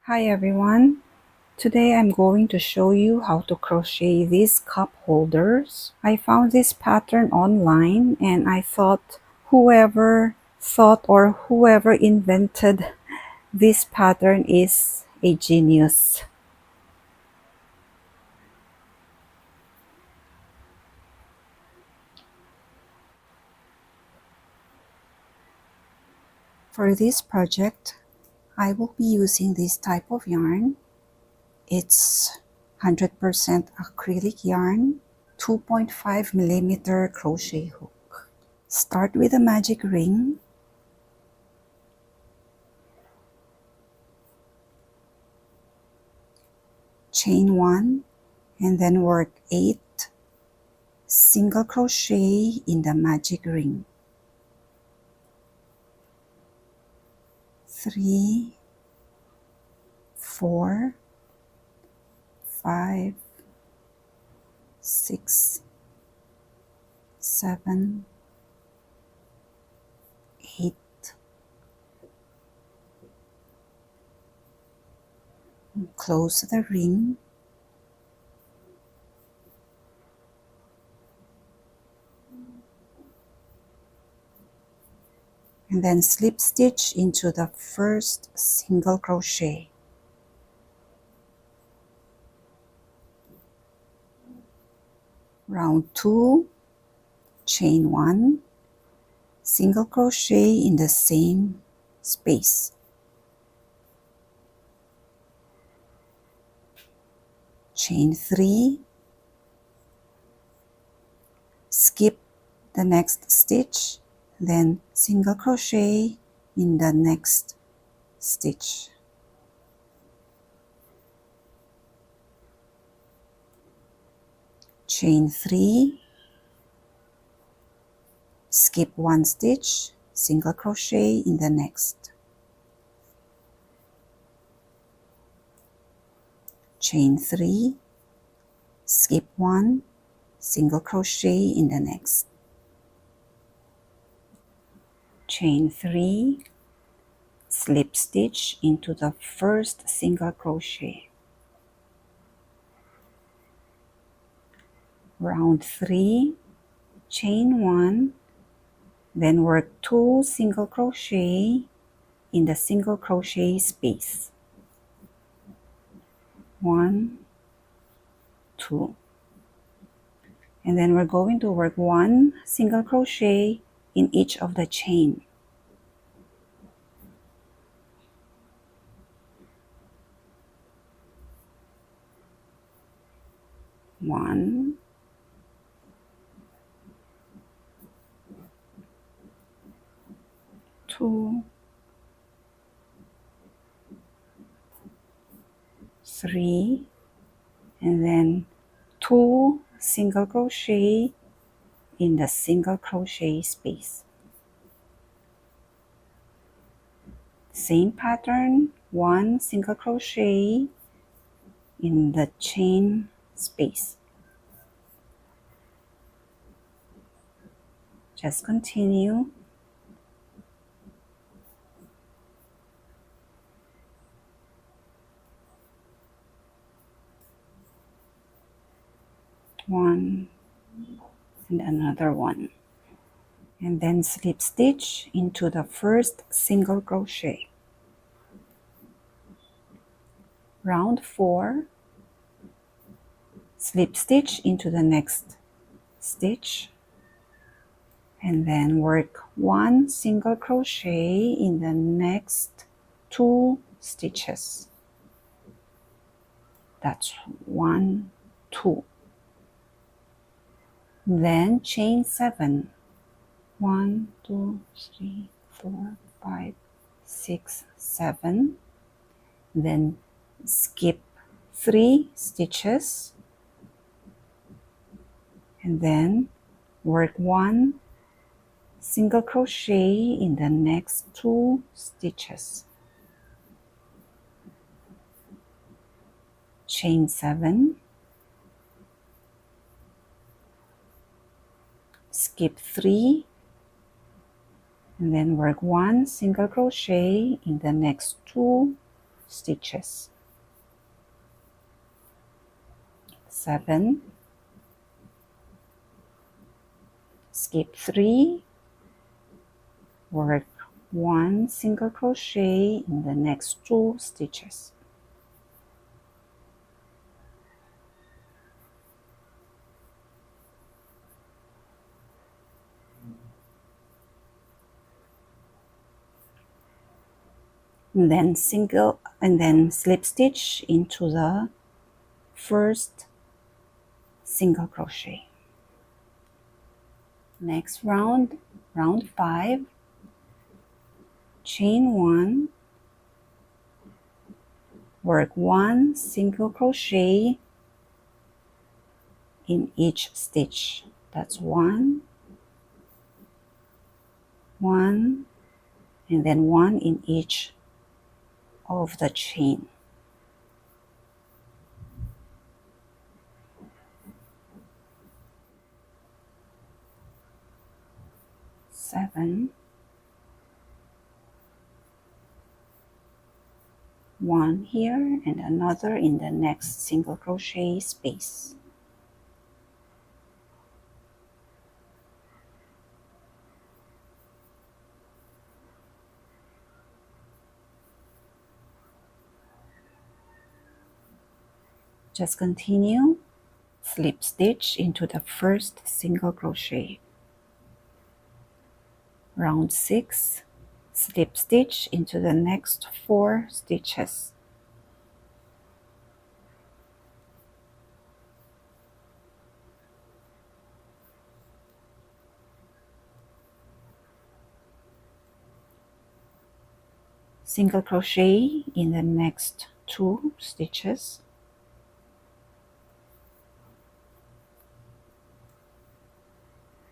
Hi everyone, today I'm going to show you how to crochet these cup holders. I found this pattern online and I thought whoever invented this pattern is a genius. For this project, I will be using this type of yarn. It's 100% acrylic yarn, 2.5 millimeter crochet hook. Start with a magic ring. Chain 1 and then work 8 single crochet in the magic ring. 3, 4, 5, 6, 7, 8. Close the ring. And then slip stitch into the first single crochet. Round 2, chain 1, single crochet in the same space. Chain 3, skip the next stitch, then single crochet in the next stitch. Chain 3, skip 1 stitch, single crochet in the next. Chain 3, skip 1, single crochet in the next. Chain 3, slip stitch into the first single crochet. Round 3, chain 1, then work 2 single crochet in the single crochet space. 1, 2. And then we're going to work 1 single crochet in each of the chain. 1, 2, 3, and then 2 single crochet in the single crochet space. Same pattern, 1 single crochet in the chain space. Just continue. One and another one, and then slip stitch into the first single crochet. Round 4, slip stitch into the next stitch, and then work 1 single crochet in the next 2 stitches. That's 1, 2. Then chain 7. 1, 2, 3, 4, 5, 6, 7. Then skip 3 stitches and then work 1 single crochet in the next 2 stitches. Chain 7, skip 3, and then work 1 single crochet in the next 2 stitches. 7, skip 3, work 1 single crochet in the next 2 stitches. And then slip stitch into the first single crochet. Next round, round 5, chain 1, work 1 single crochet in each stitch. That's 1, 1, and then 1 in each of the chain. 7, 1 here and another in the next single crochet space. Just continue, slip stitch into the first single crochet. Round 6, slip stitch into the next 4 stitches. Single crochet in the next 2 stitches.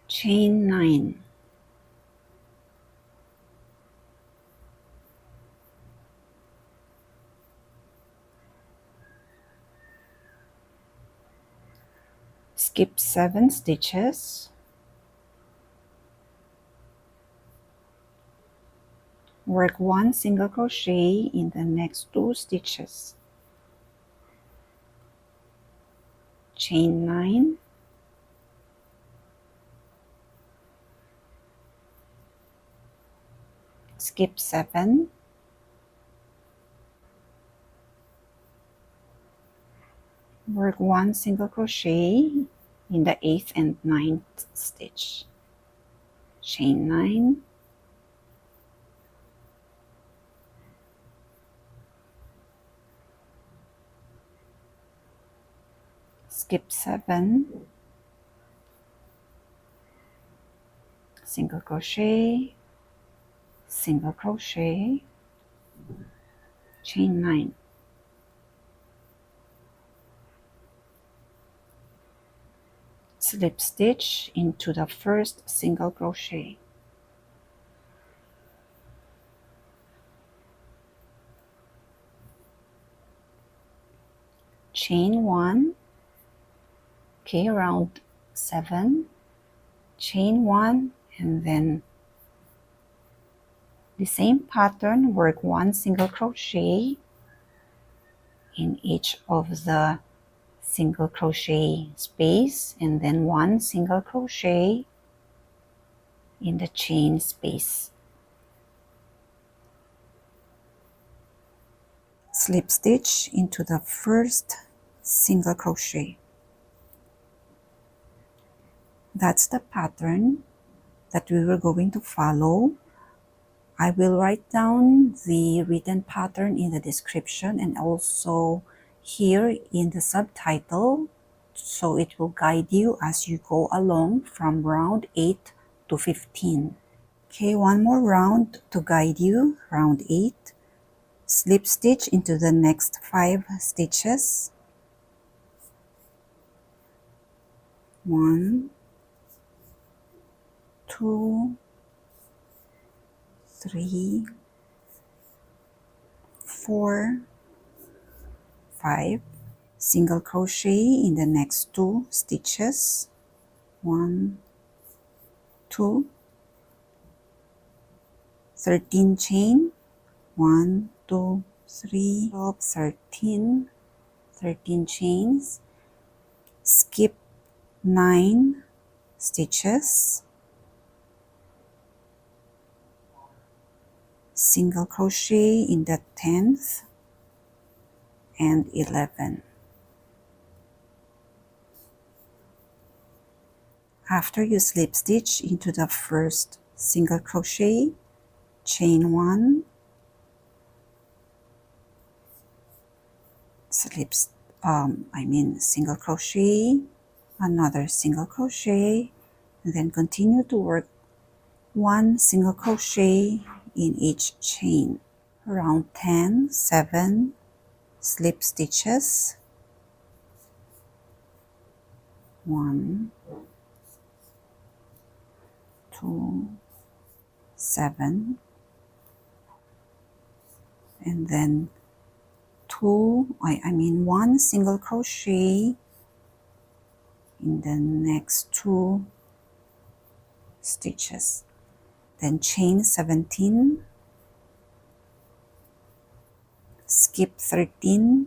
Chain 9. Skip 7 stitches. Work 1 single crochet in the next 2 stitches. Chain 9. Skip 7. Work 1 single crochet in the 8th and 9th stitch. Chain 9. Skip 7. Single crochet, single crochet, chain 9. Slip stitch into the first single crochet. Chain 1, okay, round 7, chain 1, and then the same pattern, work 1 single crochet in each of the single crochet space, and then 1 single crochet in the chain space. Slip stitch into the first single crochet. That's the pattern that we were going to follow. I will write down the written pattern in the description and also here in the subtitle, so it will guide you as you go along from round 8 to 15. Okay, one more round to guide you. Round 8. Slip stitch into the next 5 stitches. 1, 2, 3, 4, 5. Single crochet in the next 2 stitches. 1, 2, 13 chain. 1, 2, 3, 12, 13, 13 chains, skip 9 stitches, single crochet in the 10th and 11. After you slip stitch into the first single crochet, chain 1, single crochet, another single crochet, and then continue to work 1 single crochet in each chain. Round 10, 7 slip stitches, 1, 2, 7, and then 1 single crochet in the next 2 stitches, then chain 17, skip 13,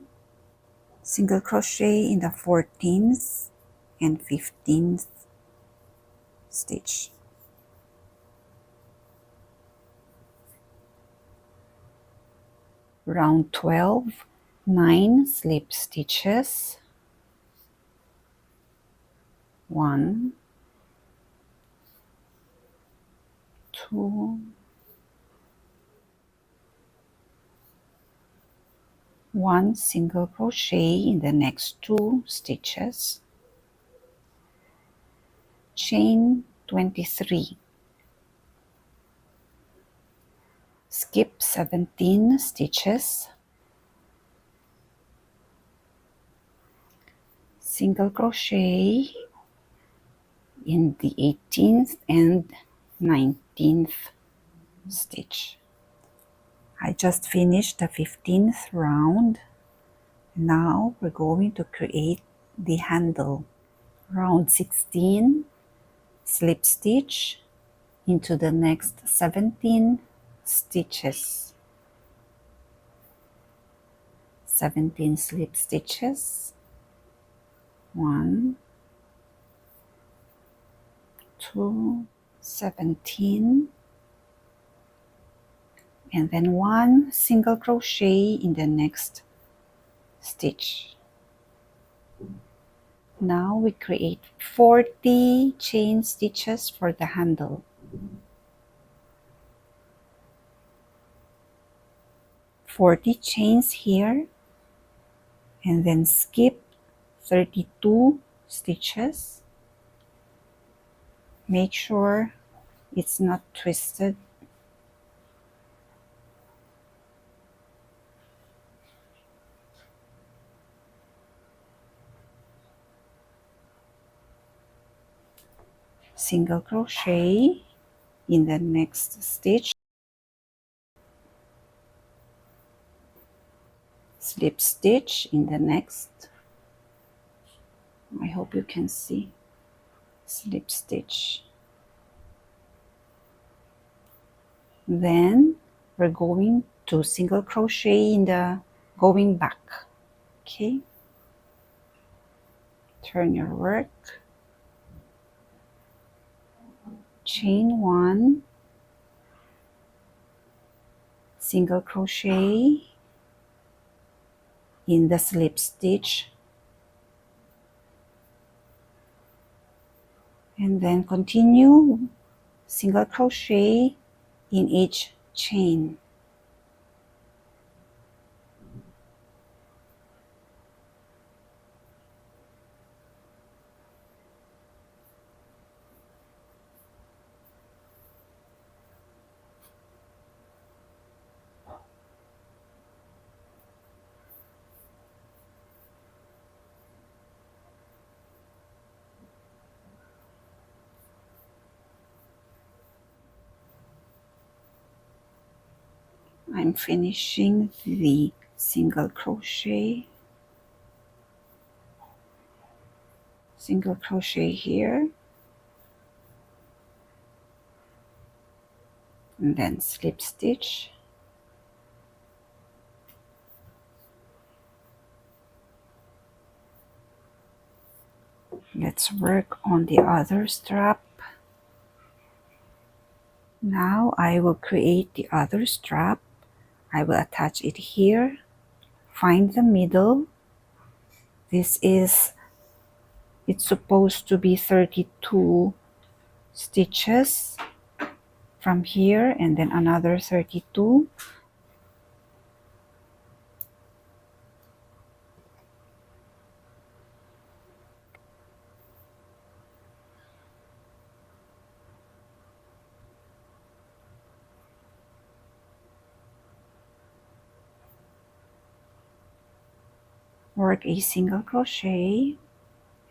single crochet in the 14th and 15th stitch. Round 12, 9 slip stitches, 1, 2, 1 single crochet in the next 2 stitches, chain 23, skip 17 stitches, single crochet in the 18th and 19th stitch. I just finished the 15th round. Now we're going to create the handle. Round 16, slip stitch into the next 17 stitches. 17 slip stitches, 1, 2, 17, and then 1 single crochet in the next stitch. Now we create 40 chain stitches for the handle. Forty chains here, and then skip 32 stitches. Make sure it's not twisted. Single crochet in the next stitch, slip stitch in the next. I hope you can see. Slip stitch. Then we're going to single crochet in the going back. Okay, turn your work, chain 1, single crochet in the slip stitch, and then continue single crochet in each chain. I'm finishing the single crochet here, and then slip stitch, Let's work on the other strap. Now I will create the other strap. I will attach it here. Find the middle. It's supposed to be 32 stitches from here, and then another 32. Work a single crochet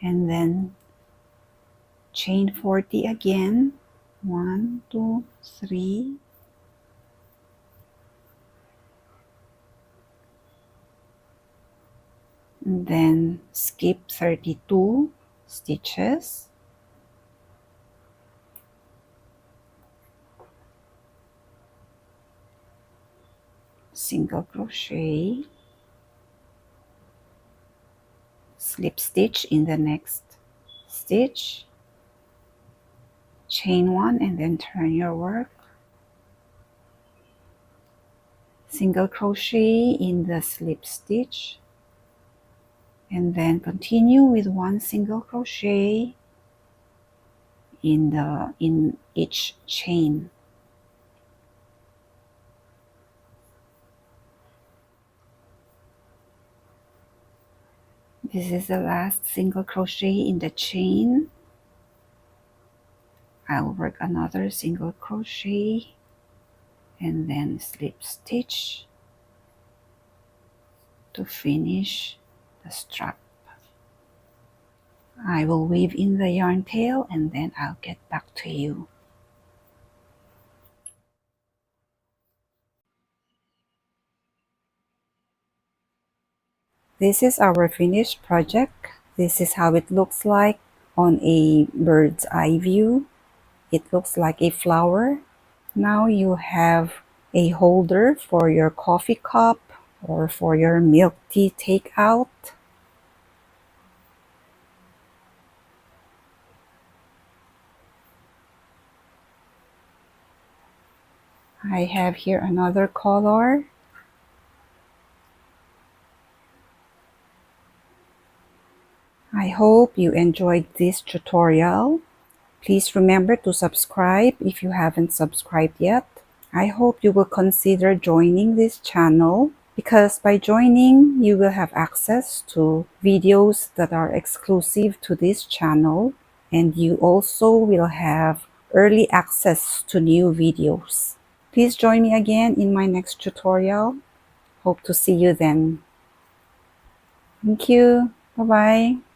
and then chain 40 again. 1, 2, 3. And then skip 32 stitches. Single crochet. Slip stitch in the next stitch. Chain 1 and then turn your work. Single crochet in the slip stitch. And then continue with 1 single crochet in each chain. This is the last single crochet in the chain. I'll work another single crochet and then slip stitch to finish the strap. I will weave in the yarn tail and then I'll get back to you. This is our finished project. This is how it looks like on a bird's eye view. It looks like a flower. Now you have a holder for your coffee cup or for your milk tea takeout. I have here another color. I hope you enjoyed this tutorial. Please remember to subscribe if you haven't subscribed yet. I hope you will consider joining this channel because by joining, you will have access to videos that are exclusive to this channel, and you also will have early access to new videos. Please join me again in my next tutorial. Hope to see you then. Thank you. Bye-bye.